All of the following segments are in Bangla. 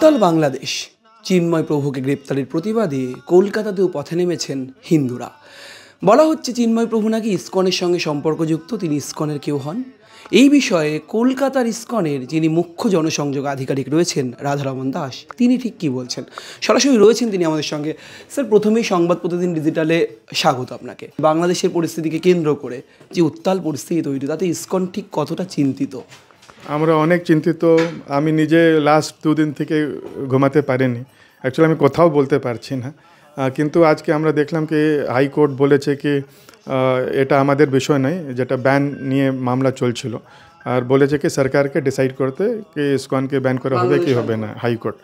উত্তাল বাংলাদেশ। চিন্ময় প্রভুকে গ্রেপ্তারের প্রতিবাদে কলকাতাতেও পথে নেমেছেন হিন্দুরা। বলা হচ্ছে চিন্ময় প্রভু নাকি ইসকনের সঙ্গে সম্পর্কযুক্ত, তিনি ইসকনের কেউ হন। এই বিষয়ে কলকাতার ইসকনের যিনি মুখ্য জনসংযোগ আধিকারিক রয়েছেন রাধারমন দাস, তিনি ঠিক কী বলছেন, সরাসরি রয়েছেন তিনি আমাদের সঙ্গে। স্যার, প্রথমেই সংবাদ প্রতিদিন ডিজিটালে স্বাগত আপনাকে। বাংলাদেশের পরিস্থিতিকে কেন্দ্র করে যে উত্তাল পরিস্থিতি তৈরি, তাতে ইসকন ঠিক কতটা চিন্তিত? আমরা অনেক চিন্তিত। আমি নিজে লাস্ট দুদিন থেকে ঘুমাতে পারিনি, অ্যাকচুয়ালি আমি কোথাও বলতে পারছি না। কিন্তু আজকে আমরা দেখলাম কি হাইকোর্ট বলেছে কি এটা আমাদের বিষয় নয়, যেটা ব্যান নিয়ে মামলা চলছিল, আর বলেছে কি সরকারকে ডিসাইড করতে कि इस्कॉन के बैन करा হবে কি হবে না, হাইকোর্ট।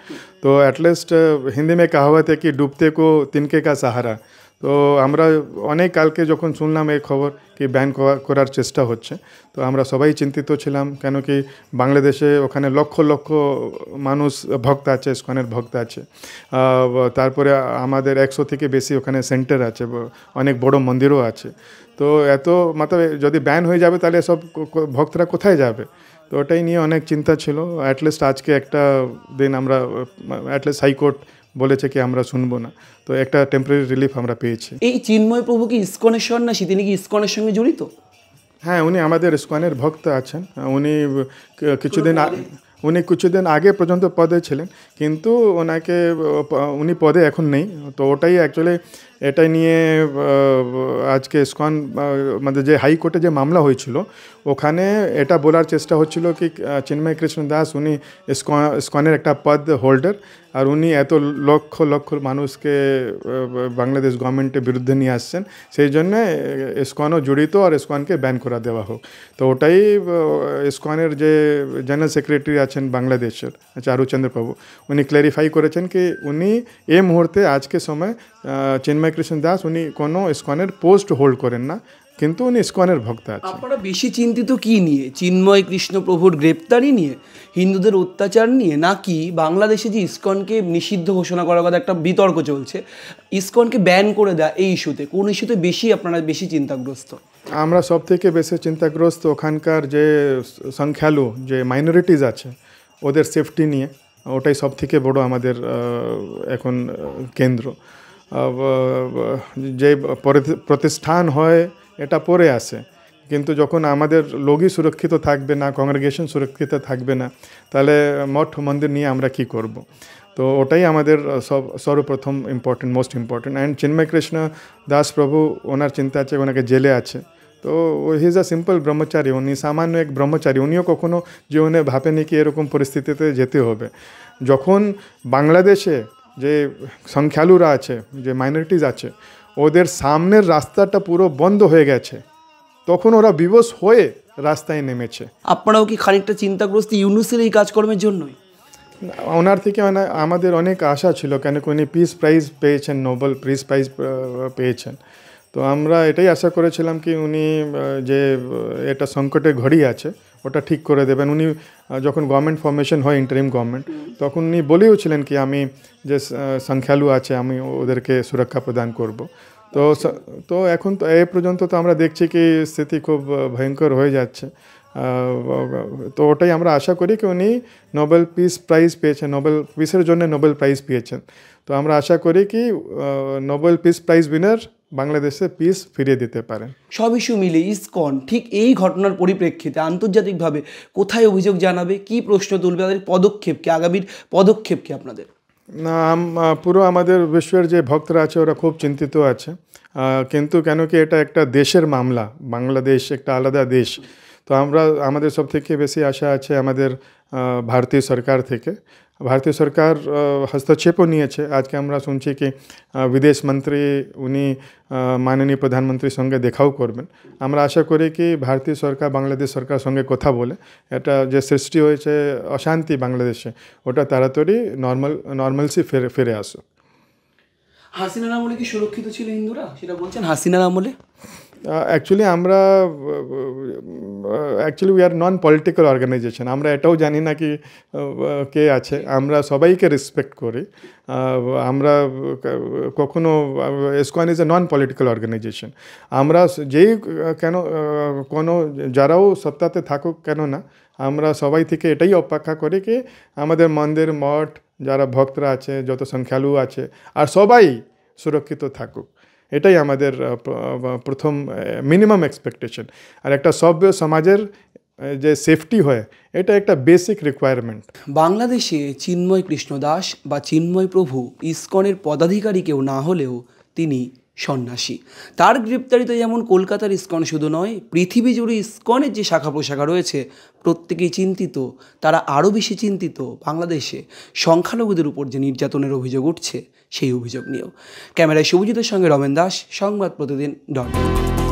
তো অ্যাটলিস্ট হিন্দি में कहावत है कि डूबते को तिनके का सहारा। তো আমরা অনেক কালকে যখন শুনলাম এই খবর কি ব্যান করার চেষ্টা হচ্ছে, তো আমরা সবাই চিন্তিত ছিলাম, কেন কি বাংলাদেশে ওখানে লক্ষ লক্ষ মানুষ ভক্ত আছে, ইসকনের ভক্ত আছে। তারপরে আমাদের 100 থেকে বেশি ওখানে সেন্টার আছে, অনেক বড় মন্দিরও আছে। তো এত যদি ব্যান হয়ে যাবে তাহলে সব ভক্তরা কোথায় যাবে? তো ওটাই নিয়ে অনেক চিন্তা ছিল। অ্যাটলিস্ট আজকে একটা দিন আমরা অ্যাটলিস্ট হাইকোর্ট বলেছে কি আমরা শুনবো না, তো একটা টেম্পোরারি রিলিফ আমরা পেয়েছি। এই চিন্ময় প্রভু কি ইসকনের সন্ন্যাসী? তিনি কি ইসকনের সঙ্গে জড়িত? হ্যাঁ, উনি আমাদের ইসকনের ভক্ত আছেন। উনি কিছুদিন আগে পর্যন্ত পদে ছিলেন, কিন্তু উনি পদে এখন নেই। তো ওটাই অ্যাকচুয়ালি এটা নিয়ে আজকে ইসকন মানে যে হাইকোর্টে যে মামলা হয়েছিল, ওখানে এটা বলার চেষ্টা হচ্ছিল কি চিন্ময় কৃষ্ণ দাস উনি ইসকনের একটা পদ হোল্ডার, আর উনি এত লক্ষ লক্ষ মানুষকে বাংলাদেশ গভর্নমেন্টের বিরুদ্ধে নিয়ে আসছেন, সেই জন্যে ইসকনও জড়িত আর ইসকনকে ব্যান করা দেওয়া হোক। তো ওটাই ইসকনের যে জেনারেল সেক্রেটারি আছেন বাংলাদেশের চারুচন্দ্র প্রভু, উনি ক্ল্যারিফাই করেছেন কি উনি এই মুহূর্তে আজকে সময় চিন্ময় কৃষ্ণ দাস উনি কোনো ইসকনের পোস্ট হোল্ড করেন না, কিন্তু উনি ইসকনের ভক্ত আছেন। আপনারা বেশি চিন্তিত কি নিয়ে? চিন্ময় কৃষ্ণ প্রভুর গ্রেপ্তারি নিয়ে, হিন্দুদের অত্যাচার নিয়ে, নাকি বাংলাদেশে যে ইসকনকে নিষিদ্ধ ঘোষণা করার কথা একটা বিতর্ক চলছে, ইসকনকে ব্যান করে দেয়, এই ইস্যুতে কোন ইস্যুতে আপনারা বেশি চিন্তাগ্রস্ত? আমরা সব থেকে বেশি চিন্তাগ্রস্ত ওখানকার যে সংখ্যালু যে মাইনরিটিস আছে ওদের সেফটি নিয়ে। ওটাই সব থেকে বড় আমাদের এখন কেন্দ্র। যে প্রতিষ্ঠান হয় এটা পরে আসে, কিন্তু যখন আমাদের লোকই সুরক্ষিত থাকবে না, কংগ্রেগেশন সুরক্ষিত থাকবে না, তাহলে মঠ মন্দির নিয়ে আমরা কি করব? তো ওটাই আমাদের সর্বপ্রথম most important. And Chinmoy Krishna Das প্রভু, ওনার চিন্তা আছে, ওনাকে জেলে আছে। তো হি ইজ আ সিম্পল ব্রহ্মচারী, উনি সামান্য এক ব্রহ্মচারী। উনিও কখনো জীবনে ভাবেনি কি এরকম পরিস্থিতিতে যেতে হবে। যখন বাংলাদেশে যে সংখ্যালুরা আছে, যে মাইনরিটিস আছে, ওদের সামনের রাস্তাটা পুরো বন্ধ হয়ে গেছে, তখন ওরা বিবশ হয়ে রাস্তায় নেমেছে। আপনারাও কি খানিকটা চিন্তাগ্রস্ত ইউনুসের এই কাজকর্মের জন্যই? ওনার থেকে আমাদের অনেক আশা ছিল, কেন উনি পিস প্রাইজ পেয়েছেন, নোবেল পিস প্রাইজ পেয়েছেন। তো আমরা এটাই আশা করেছিলাম কি উনি যে এটা সংকটে ঘড়ি আছে ওটা ঠিক করে দেবেন। উনি যখন গভর্নমেন্ট ফর্মেশন হয়, ইন্টারিম গভর্নমেন্ট, তখন উনি বলেওছিলেন কি আমি যে সংখ্যালু আছে আমি ওদেরকে সুরক্ষা প্রদান করব। তো এখন তো এ পর্যন্ত তো আমরা দেখছি কি স্থিতি খুব ভয়ঙ্কর হয়ে যাচ্ছে। তো ওটাই আমরা আশা করি কি উনি নোবেল পিস প্রাইজ পেয়েছেন, নোবেল পিসের জন্য নোবেল প্রাইজ পেয়েছেন। তো আমরা আশা করি কি নোবেল পিস প্রাইজ উইনার বাংলাদেশে পিস ফিরিয়ে দিতে পারেন। সব ইস্যু মিলে ইসকন ঠিক এই ঘটনার পরিপ্রেক্ষিতে আন্তর্জাতিকভাবে কোথায় অভিযোগ জানাবে, কি প্রশ্ন তুলবে, তাদের পদক্ষেপ কি, আগামীর পদক্ষেপ কি আপনাদের? না, পুরো আমাদের বিশ্বের যে ভক্তরা আছে ওরা খুব চিন্তিত আছে, কিন্তু কেন কি এটা একটা দেশের মামলা, বাংলাদেশ একটা আলাদা দেশ। তো আমাদের সব থেকে বেশি আশা আছে আমাদের ভারতীয় সরকার থেকে। ভারতীয় সরকার হস্তক্ষেপও নিয়েছে। আজকে আমরা শুনছি কি বিদেশ মন্ত্রী উনি মাননীয় প্রধানমন্ত্রীর সঙ্গে দেখাও করবেন। আমরা আশা করি কি ভারতীয় সরকার বাংলাদেশ সরকার সঙ্গে কথা বলে এটা যে সৃষ্টি হয়েছে অশান্তি বাংলাদেশে, ওটা তাড়াতাড়ি নর্মালসি ফিরে আসুক। হাসিনার আমলে কি সুরক্ষিত ছিল হিন্দুরা, সেটা বলছেন? হাসিনার আমলে actually we are non political organization. আমরা এটাও জানি না কি কে আছে, আমরা সবাইকে রেসপেক্ট করি। আমরা কখনো ISKCON is a non political organization. আমরা যারাও সত্তাতে থাকুক কেন না, আমরা সবাই থেকে এটাই অপেক্ষা করি কি আমাদের মন্দির মঠ যারা ভক্তরা আছে, যত সংখ্যালঘু আছে, আর সবাই সুরক্ষিত থাকুক, এটাই আমাদের প্রথম মিনিমাম এক্সপেকটেশন। আর একটা সভ্য সমাজের যে সেফটি হয়, এটা একটা বেসিক রিকোয়ারমেন্ট। বাংলাদেশে চিন্ময় কৃষ্ণ দাস বা চিন্ময় প্রভু ইসকনের পদাধিকারী কেউ না হলেও তিনি সন্ন্যাসী। তার গ্রেপ্তারিতে যেমন কলকাতার ইসকন শুধু নয়, পৃথিবী জুড়ে ইসকনের যে শাখা প্রশাখা রয়েছে প্রত্যেকেই চিন্তিত। তারা আরও বেশি চিন্তিত বাংলাদেশে সংখ্যালঘুদের উপর যে নির্যাতনের অভিযোগ উঠছে সেই অভিযোগ নিয়েও। ক্যামেরায় শুভজিতের সঙ্গে রমেন দাস, সংবাদ প্রতিদিন .com।